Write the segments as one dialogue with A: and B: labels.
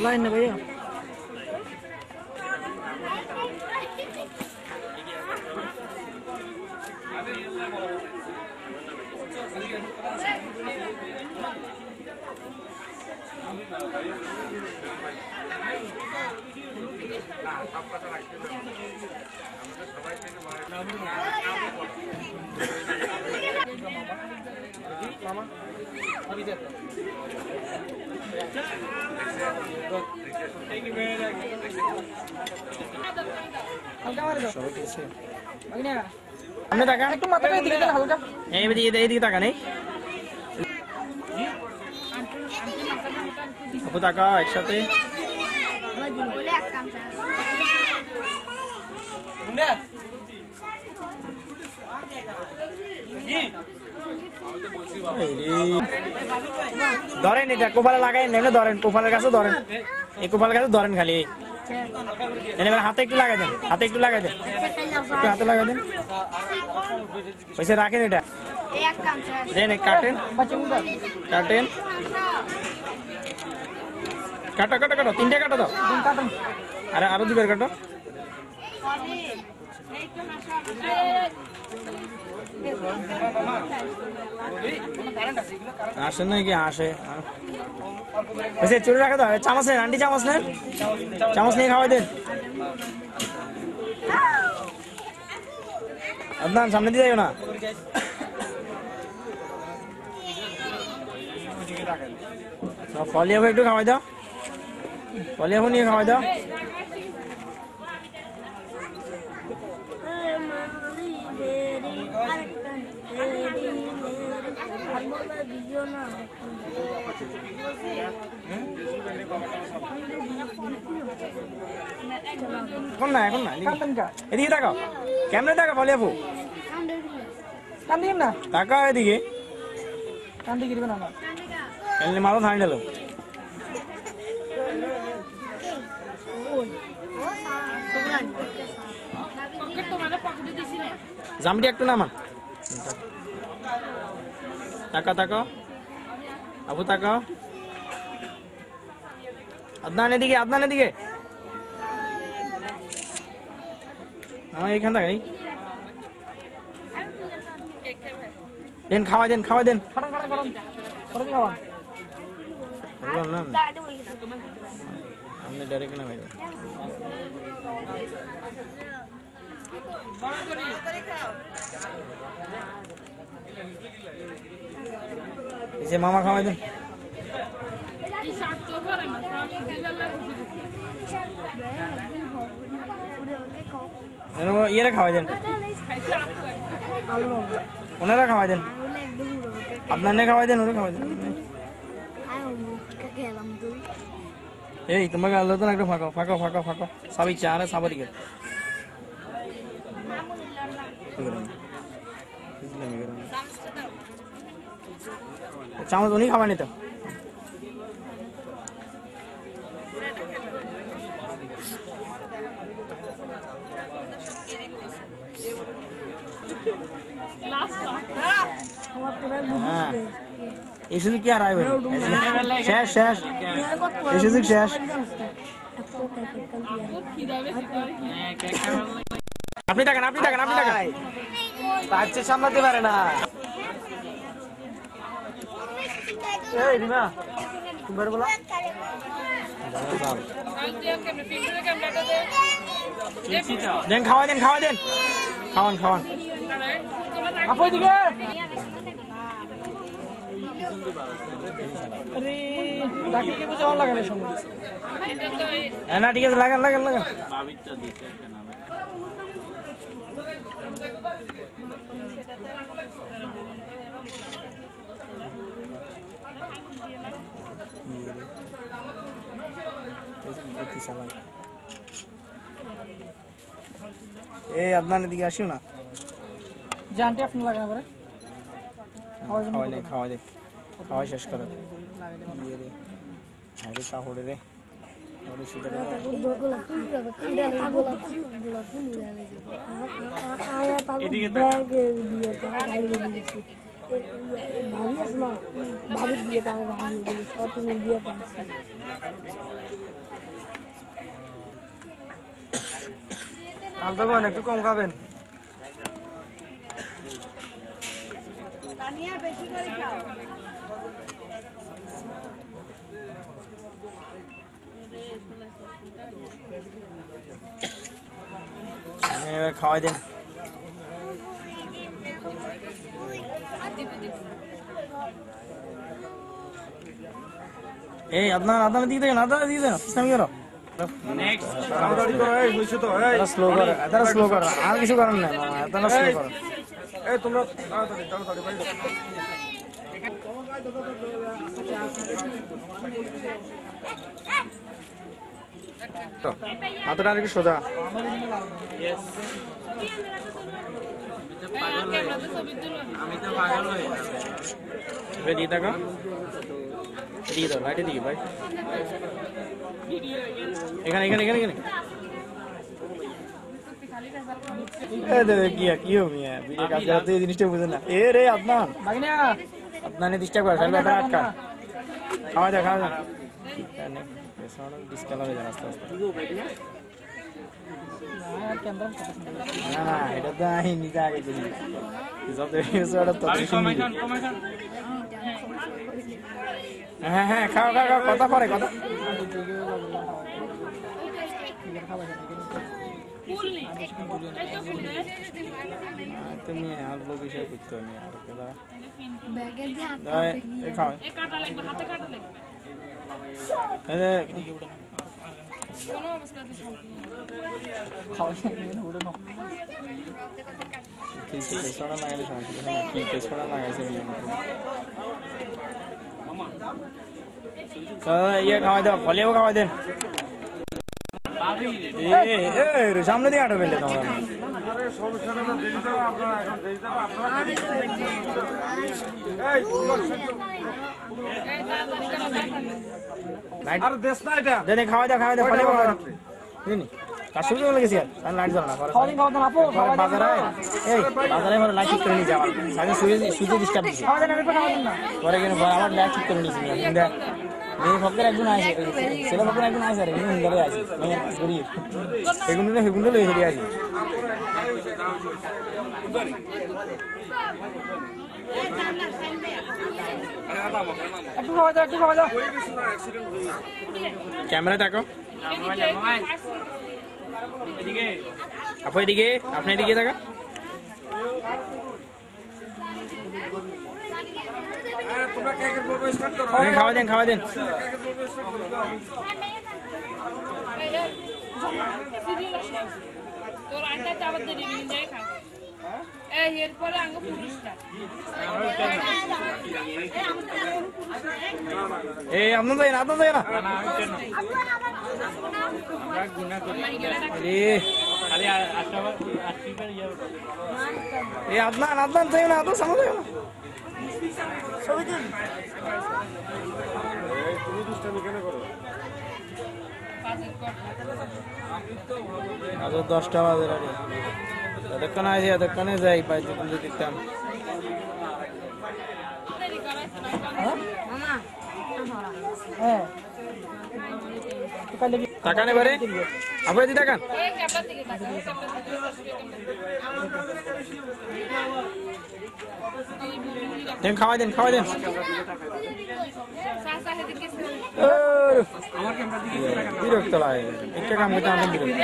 A: Line है भैया हमने ताका একটু মাথাটা এদিকে দেন হালকা এইদিকে তাকা নেই আপু তাকা একসাথে ধরেন এটা কোপালে লাগাই নেমে ধরেন কোপালের কাছে ধরেন এই কোপালের কাছে ধরেন খালি হাতে একটু লাগাই দেন হাতে একটু লাগাই দেন হাতে লাগাই দেন পয়সা রাখেন এটা দেন কাটেন কাটেন কাটো কাটো কাটো তিনটে কাটো দাও আরে আরো দুবার কাটো আসে নাকি আসে চুরি রাখা দাও চামচ নেন আন্টি চামচ নেন চামচ নিয়ে খাওয়াই দেন আদনান সামনে দিয়ে যাইও না ফলিয়াবো একটু খাওয়াই দাও ফলিয়াবো নিয়ে খাওয়াই দাও এখন না এখন না এদিকে তাকাও কেমনে টাকা বলে আপু কান দিন না টাকা এদিকে কান দিকে দিবেন আমার এমনি মাথা ঠান্ডা গেল জামটি একটু নামান টাকা তাকাও আপু তাকাও আদনান এদিকে আদনান এদিকে আমার এইখান থেকে দেন খাওয়াই দেন খাওয়াই দেন আপনি ডাইরেক্ট না ভাই এসে মামা খাওয়াই দেন ইয়েরা খাওয়াই দেন ওনারা খাওয়াই দেন আপনার খাওয়াই দেন ওরা খাওয়াই দেন এই তোমাকে আল্লাহ তো একটা ফাঁকা ফাঁকা ফাঁকা ফাঁকা সবই চা আর সবারই গেল চামচ উনি খাওয়ানি তো এই সুযোগ কি আর আইবে শেষ শেষ এই সুযোগ শেষ আপনি টাকা আপনি টাকা আপনি টাকা বাচ্চা সামলাতে পারে না এই রিমা তুমি বড় বলো দেন খাওয়া দেন খাওয়া দেন খাওয়ান খাওয়ান আপু এদিকে আরে ডাকি কি বুঝাও লাগালে সময় না ঠিক আছে লাগান লাগান লাগান ভাবিটা দিতে কেন এই আপনার এদিকে আসিও না
B: জানতে আপনি লাগানো পরে
A: খাওয়াই দে খাওয়াই শেষ করো দিয়ে দে আরে কাপড়ে রে ওরে শুধু
C: এদিকে ভাবি দিয়ে দিয়ে
D: আলতা কোন একটু কম খাবেন
C: বেশি করে খাও
A: এবার খাওয়াই দেন এই আদনান দিকে দেন ইসলামী করো
D: তাড়াতাড়ি করো এই বুঝছো তো এই
A: স্লো করো আর কিছু করেন না এতটা স্লো করো
D: এই তোমরা তাড়াতাড়ি বাইরে
A: হাতটা আর একটু সোজা
E: আমি তো পাগল হয়ে
A: দিয়ে থাকা দিয়ে দাও লাইটে দিকে ভাই এখানে এখানে এখানে এখানে কি মিয়া ভিডিও কাজ করতে এই জিনিসটা বুঝে না এ রে আদনান আপনার ডিস্টার্ব করে ফেলবে এটা আটকা খাওয়া যা ডিসকালার হয়ে যায় আস্তে আস্তে না এটা তো আমি নিজে আগে দিই হ্যাঁ খাও কথা পরে কথা তুমি অল্প বিষয় করতে আমি খাও ইয়ে খাওয়াই দাও ফলেও খাওয়াই দেন সামনে দিয়ে আটো ফেললে তোমার খাওয়া দাও ফলে বুঝলি কাজ শুরু করে গেছি আর লাইট জ্বল না বাজারে লাইট ঠিক করে নিয়েছি আমার সুইচে ডিস্টার্ব দিচ্ছে পরে কিন্তু আমার লাইট ঠিক করে নিয়েছি মেয়ে ভক্তের একজন আছে ছেলে ভক্তের একজন আছে আর হিন্দু আছে গরিব সেগুলো লয়ে হেরিয়ে আছে ক্যামেরা দেখো আপনি এদিকে থাকা খাওয়া দেন
F: তোর আইটা চাবাতে দিবি যাই খা এরপরে আঙ্গ পুরুষটা
A: এই আপনার যাই না আদনান যাই না তো সামনে যাই না আজ 10টা বাজে এতক্ষণ আছে এতক্ষণে যাই পাইতে তুলে দেখতাম টাকা নেবারে আপনার দি টাকা খাওয়াই দেন বিরক্ত লাগে একটা কাম করতে আমি বিরক্ত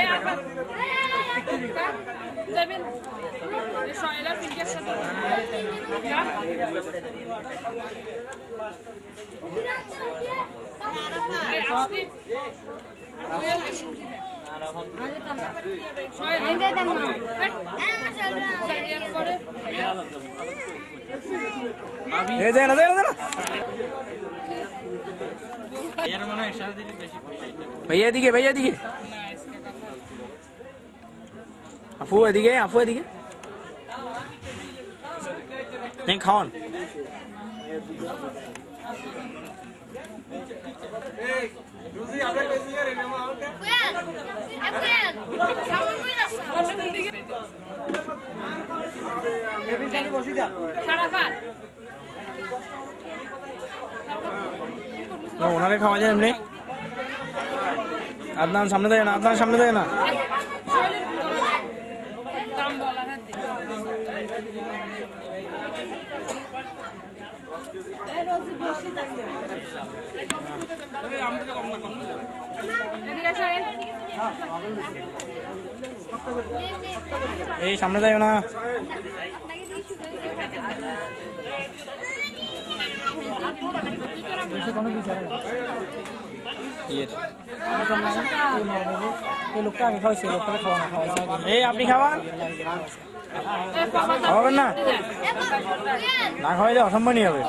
A: भैया दिखे আপু এদিকে নেন খাওয়ান। ওনারে খাওয়া যায় এমনি। আপনার সামনে দেয় না, আপনার সামনে দেয় না। এই সামনে দেয় না। এই আপনি খাওয়ান, খাওয়াবেন না? না খাওয়াইলে অসম্মানই হবে।